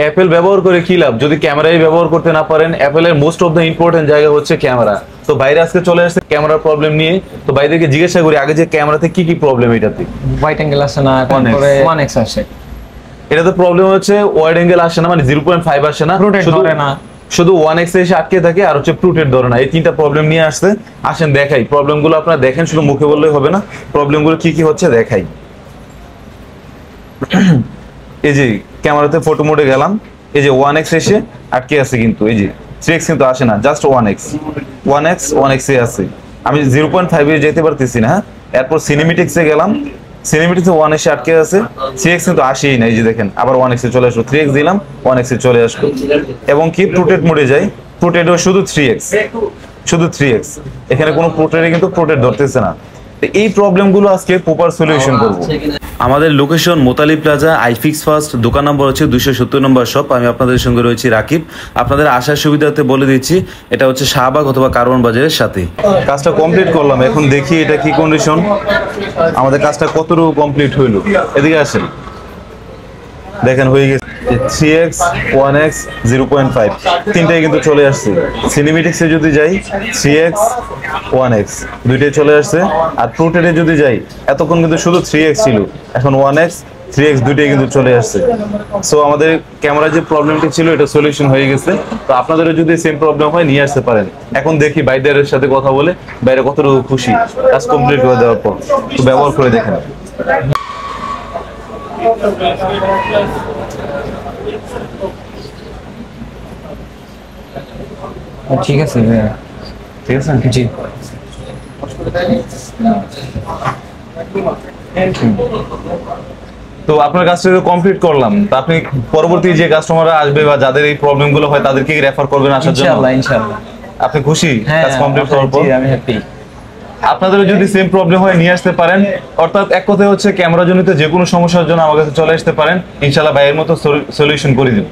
Apple ব্যবহার করে কি লাভ যদি ক্যামেরাই ব্যবহার করতে না পারেন? অ্যাপেলের মোস্ট অফ দ্য ইম্পর্টেন্ট জায়গা হচ্ছে ক্যামেরা। তো বাইরে আজকে চলে আসছে ক্যামেরার প্রবলেম নিয়ে। তো বাইরেকে জিজ্ঞাসা করি আগে যে ক্যামেরাতে কি কি প্রবলেম এটাতে? হোয়াইট অ্যাঙ্গেল আসে না, তারপরে 1x আসে। এটাতে প্রবলেম হচ্ছে ওয়াইড অ্যাঙ্গেল আসে না, মানে 0.5 আসে না, ধরে না, শুধু 1x এসে আটকে থাকে, আর হচ্ছে প্রুটেড ধরে না। এই তিনটা প্রবলেম নিয়ে আসছে। আসেন দেখাই প্রবলেমগুলো, আপনারা দেখেন, শুধু মুখে বললেই হবে না, প্রবলেমগুলো কি কি হচ্ছে দেখাই। এই যে ক্যামেরাতে ফটো মোডে গেলাম, এই যে 1x এসে আটকে আছে, কিন্তু এই যে 3x কিন্তু আসে না, জাস্ট 1x এ আছে। আমি 0.5 এ যেতে পারতেছি না। এরপর সিনেমেটিক্সে গেলাম, সিনেমেটিক্সে 1 এসে আটকে আছে, 3x কিন্তু আসেই না। এই যে দেখেন আবার 1x এ চলে আসলো, 3x দিলাম 1x এ চলে আসলো। এবং কি প্রোটেক্ট মোডে যাই, প্রোটেক্টও শুধু 3x, এখানে কোনো প্রোটেক্টে কিন্তু প্রোটেক্ট ধরতেছে না। এই প্রবলেমগুলো আজকে প্রপার সলিউশন করব। আমাদের লোকেশন মোতালি প্লাজা, আইফিক্স ফার্স্ট, দোকান নম্বর হচ্ছে 270 নম্বর শপ। আমি আপনাদের সঙ্গে রয়েছি রাকিব। আপনাদের আসার সুবিধাতে বলে দিচ্ছি, এটা হচ্ছে শাহবাগ অথবা কারওয়ান বাজারের সাথে। কাজটা কমপ্লিট করলাম, এখন দেখি এটা কি কন্ডিশন, আমাদের কাজটা কতটুকু কমপ্লিট হইলো। এদিকে আসেন, দেখেন হয়ে গেছে 3x 1x 0.5 তিনটাই কিন্তু চলে আসছে। সিনেমেটিক্সে যদি যাই 3x 1x দুইটাই চলে আসছে। আর প্রোটেটে যদি যাই, এতক্ষণ কিন্তু শুধু 3x ছিল, এখন 1x 3x দুইটাই কিন্তু চলে আসছে। সো আমাদের ক্যামেরার যে প্রবলেমটি ছিল এটা সলিউশন হয়ে গেছে। তো আপনাদেরও যদি সেম প্রবলেম হয় নিয়ে আসতে পারেন। এখন দেখি বাইরের সাথে কথা বলে বাইরে কতটুকু খুশি কাজ কমপ্লিট করে দেওয়ার পর। তো ব্যবহার করে দেখেন। ঠিক আছে, ঠিক আছে জি। তো আপনার কাজটা কমপ্লিট করলাম, তো আপনি পরবর্তী যে কাস্টমাররা আসবে বা যাদের এই প্রবলেম গুলো হয় তাদেরকে রেফার করবেন আসার জন্য? ইনশাআল্লাহ ইনশাআল্লাহ। আপনি খুশি কাজ কমপ্লিট করার পর? আমি হ্যাপি। আপনাদের যদি সেম প্রবলেম হয় নিয়ে আসতে পারেন। অর্থাৎ এক কথায় হচ্ছে ক্যামেরা জনিত যে কোনো সমস্যার জন্য আমার কাছে চলে আসতে পারেন, ইনশাআল্লাহ ভাইয়ের মতো সলিউশন করে দিব।